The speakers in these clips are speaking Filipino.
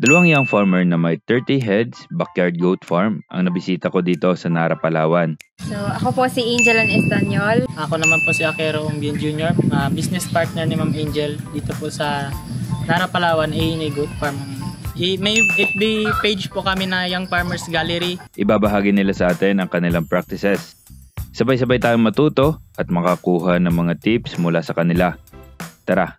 Dalawang young farmer na may 30 heads backyard goat farm ang nabisita ko dito sa Nara, Palawan. So, ako po si Angel Estanyol. Ako naman po si Akero Umbian Jr., business partner ni Ma'am Angel dito po sa Nara, Palawan, A&A Goat Farm. May FB page po kami na Young Farmers Gallery. Ibabahagi nila sa atin ang kanilang practices. Sabay-sabay tayong matuto at makakuha ng mga tips mula sa kanila. Tara!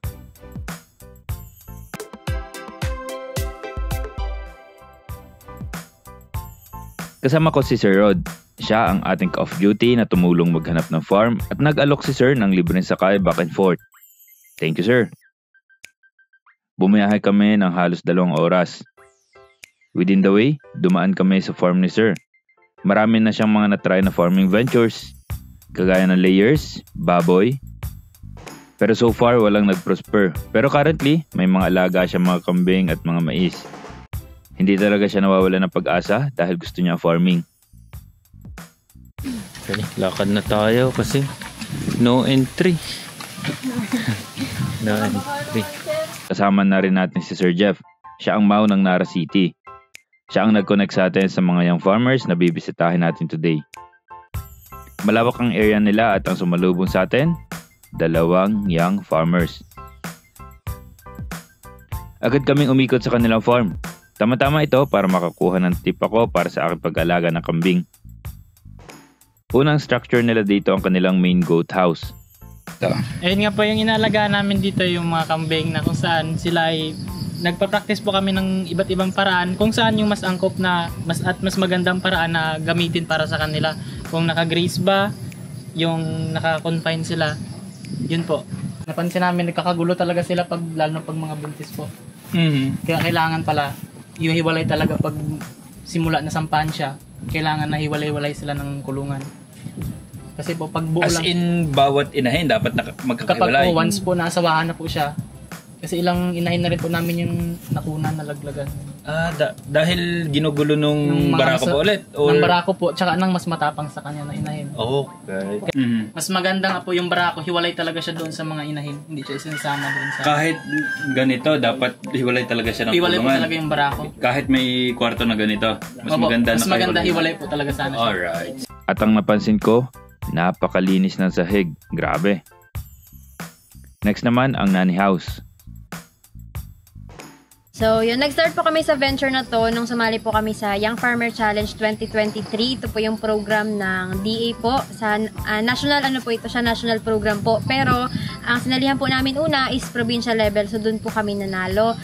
Kasama ko si Sir Rod. Siya ang ating ka-off-duty na tumulong maghanap ng farm at nag-alok si Sir ng libreng sakay back and forth. Thank you, Sir. Bumiyahe kami ng halos 2 oras. Within the way, dumaan kami sa farm ni Sir. Marami na siyang mga na-try na farming ventures, kagaya ng layers, baboy. Pero so far, walang nag-prosper. Pero currently, may mga alaga siya mga kambing at mga mais. Hindi talaga siya nawawala ng pag-asa dahil gusto niya farming. Okay, lakad na tayo kasi no entry. No entry. Kasama na rin natin si Sir Jeff. Siya ang MAU ng Nara City. Siya ang nag-connect sa atin sa mga young farmers na bibisitahin natin today. Malawak ang area nila at ang sumalubong sa atin, 2 young farmers. Agad kaming umikot sa kanilang farm. Tama-tama ito para makakuha ng tip ako para sa aking pag-alaga ng kambing. Unang structure nila dito ang kanilang main goat house. Ayun nga po yung inaalagaan namin dito, yung mga kambing na kung saan sila ay nagpa-practice po kami ng iba't ibang paraan kung saan yung mas angkop na mas magandang paraan na gamitin para sa kanila. Kung naka-graze ba, yung naka-confine sila, yun po. Napansin namin nagkakagulo talaga sila lalo pag mga buntis po. Kaya kailangan pala yung hiwalay talaga pag simula na sampahan siya, kailangan na hiwalay-walay sila ng kulungan. Kasi po pag buo As lang, in bawat inahin dapat magkakahiwalay. kapag po once po nasawahan na po siya, kasi ilang inahin na rin po namin yung nakunan na laglagan. Dahil ginugulo nung barako po ulit? Ng barako po, tsaka nang mas matapang sa kanya na inahin. Okay. Mas maganda nga po yung barako, hiwalay talaga siya doon sa mga inahin. Hindi siya isinasama doon sa... Kahit ganito, dapat hiwalay talaga siya ng hiwalay kulungan. po talaga yung barako. Kahit may kwarto na ganito, mas maganda mas maganda hiwalay po talaga sana siya. Alright. At ang napansin ko, napakalinis ng sahig. Grabe. Next naman ang nanny house. So, yun, nag-start po kami sa venture na to nung sumali po kami sa Young Farmer Challenge 2023. Ito po yung program ng DA po. Sa national, national program po. Pero, ang sinalihan po namin una is provincial level. So, dun po kami nanalo.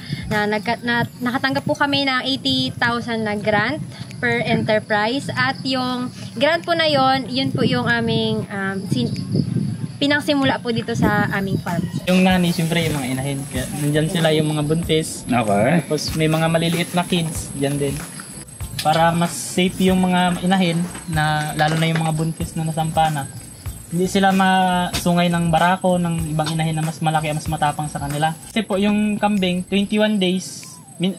Nakatanggap po kami ng 80,000 na grant per enterprise. At yung grant po na yun po yung aming pinangsimula po dito sa aming farm. Yung nanay, siyempre yung mga inahin. Kaya, nandyan sila yung mga buntis. Okay. Tapos may mga maliliit na kids, dyan din. Para mas safe yung mga inahin, na lalo na yung mga buntis na nasampa na. Hindi sila masungay ng barako, ng ibang inahin na mas malaki, mas matapang sa kanila. Kasi po yung kambing, 21 days,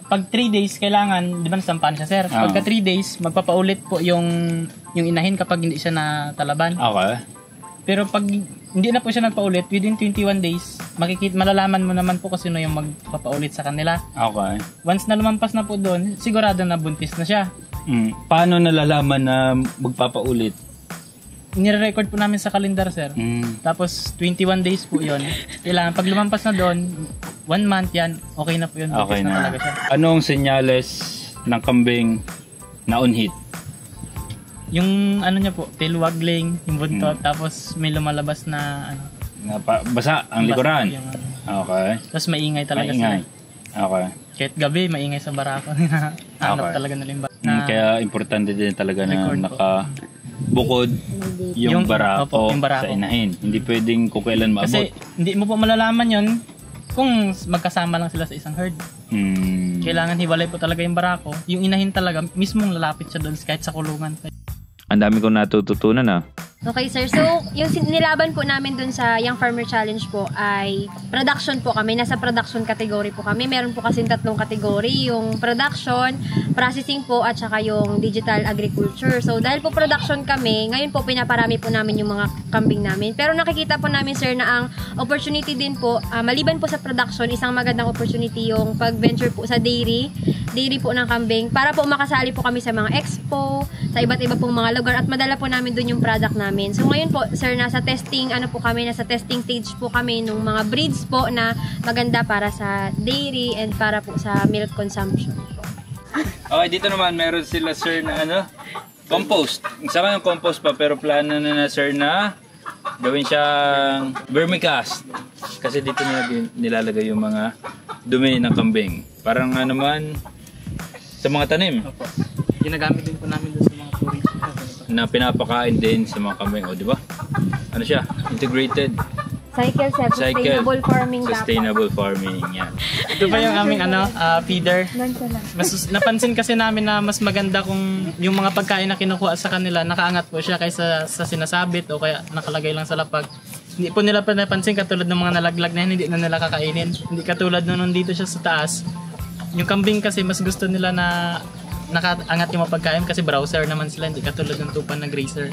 pag 3 days kailangan, di ba nasampahan siya, sir? Pagka 3 days, magpapaulit po yung inahin kapag hindi siya natalaban. Okay. Pero pag hindi na po siya nagpaulit, within 21 days, malalaman mo naman po kasi sino yung magpapaulit sa kanila. Okay. Once na lumampas na po doon, sigurado na buntis na siya. Paano nalalaman na magpapaulit? Nire-record po namin sa kalendar, sir. Tapos 21 days po yun. Kailangan, pag lumampas na doon, 1 month yan, okay na po yun. Okay na. Talaga siya. Anong senyales ng kambing na on hit? Yung niya po, tail waggling, yung buntot, tapos may lumalabas na Basa ang likuran. Okay. Tapos maingay talaga maingay. sila. Okay. Kahit gabi, maingay sa barako. Hanap talaga na limba. Kaya importante din talaga na nakabukod yung barako sa inahin. Hindi pwedeng kung kailan maabot. Kasi hindi mo po malalaman yon kung magkasama lang sila sa isang herd. Kailangan hiwalay po talaga yung barako. Yung inahin talaga, mismong lalapit siya doon kahit sa kulungan. Ang dami kong natututunan Okay, sir. So, yung nilaban po namin dun sa Young Farmer Challenge po ay production po kami. Nasa production category po kami. Meron po kasing 3 category. Yung production, processing po, at saka yung digital agriculture. So, dahil po production kami, ngayon po pinaparami po namin yung mga kambing namin. Pero nakikita po namin, sir, na ang opportunity din po, maliban po sa production, isang magandang opportunity yung pag-venture po sa dairy po ng kambing, para po makasali po kami sa mga expo, sa iba't iba pong mga lugar, at madala po namin dun yung product namin. So ngayon po, sir, nasa testing stage po kami ng mga breeds po na maganda para sa dairy and para po sa milk consumption. Okay, dito naman meron sila, sir, na compost. Saka yung compost pa, pero plano na sir na gawin siyang vermicast. Kasi dito nilalagay yung mga dumi ng kambing. Parang naman sa mga tanim. Opo. Ginagamit din po namin doon sa mga forage na pinapakain din sa mga kambing. O, di ba? Ano siya? Integrated. Cycle, sir. Sustainable farming. Sustainable farming, yan. Ito pa yung aming feeder. Napansin kasi namin na mas maganda kung yung mga pagkain na kinukuha sa kanila, nakaangat po siya kaysa sa sinasabit o kaya nakalagay lang sa lapag. Hindi po nila pa napansin katulad ng mga nalaglag na hindi na nila kakainin. Hindi katulad nung dito siya sa taas. Yung kambing kasi mas gusto nila na nakaangat yung mapagkain kasi browser naman sila, hindi katulad ng tupan na grazer.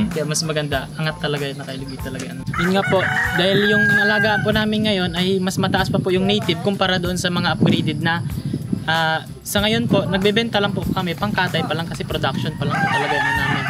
Kaya mas maganda, angat talaga, nakailugit talaga. Yun nga po, dahil yung alagaan po namin ngayon ay mas mataas pa po yung native kumpara doon sa mga upgraded na. Sa ngayon po, nagbebenta lang po kami, pangkatay pa lang kasi production pa lang po talaga namin.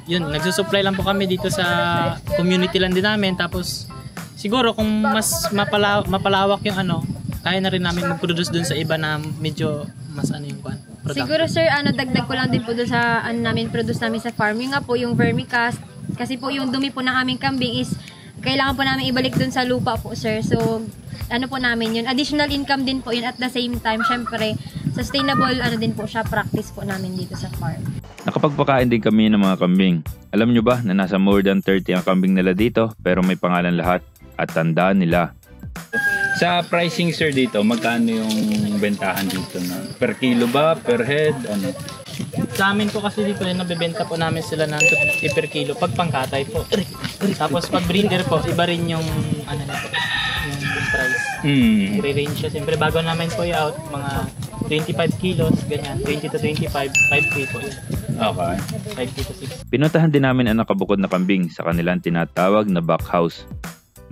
Yun, nagsusupply lang po kami dito sa community lang din namin. Tapos siguro kung mas mapalawak yung kaya na rin namin mag-produce dun sa iba na medyo mas yung production. Siguro, sir, dagdag ko lang din po dun sa namin produce namin sa farm. Yung nga po, yung vermicast. Kasi po yung dumi po ng aming kambing is kailangan po namin ibalik dun sa lupa po, sir. So, po namin yun. Additional income din po yun. At the same time, syempre, sustainable din po siya, practice po namin dito sa farm. Nakapagpakain din kami ng mga kambing. Alam nyo ba na nasa more than 30 ang kambing nila dito pero may pangalan lahat at tandaan nila. Sa pricing, sir, dito, magkano yung bentahan dito? Per kilo ba? Per head? Ano? Sa amin po kasi dito, nabibenta po namin sila ng 250 per kilo pag pangkatay po. Tapos pag breeder po, iba rin yung yung price. I-range siya. Siyempre, bago namin po i-out, mga 25 kilos, ganyan. 20 to 25, 5K po yun. Okay. 5K to 6. Pinuntahan din namin ang nakabukod na kambing sa kanilang tinatawag na back house.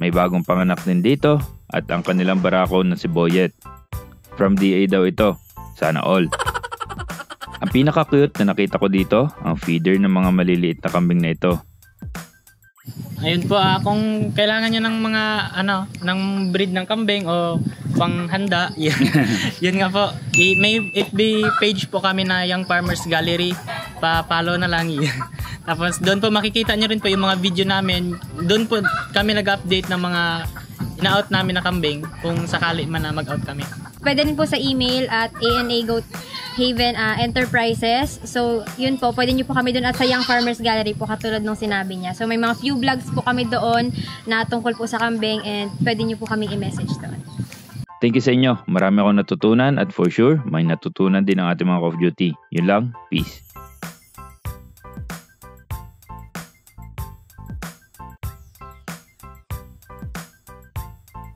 May bagong panganak din dito at ang kanilang barako na si Boyet. From DA daw ito. Sana all. Ang pinaka-cute na nakita ko dito, ang feeder ng mga maliliit na kambing na ito. Ayun po, kung kailangan nyo ng mga ng breed ng kambing o panghanda, yun nga po. May FB page po kami na Young Farmers Gallery. Pa-follow na lang yun. Tapos doon po makikita nyo rin po yung mga video namin. Doon po kami nag-update ng mga ina-out namin na kambing kung sakali man na mag-out kami. Pwede din po sa email at ANA Goat Haven Enterprises. So, yun po, pwede nyo po kami doon at sa Young Farmers Gallery po katulad ng sinabi niya. So, may mga few vlogs po kami doon na tungkol po sa kambing and pwede nyo po kami i-message doon. Thank you sa inyo. Marami akong natutunan at for sure, may natutunan din ang ating mga Call of Duty. Yun lang. Peace.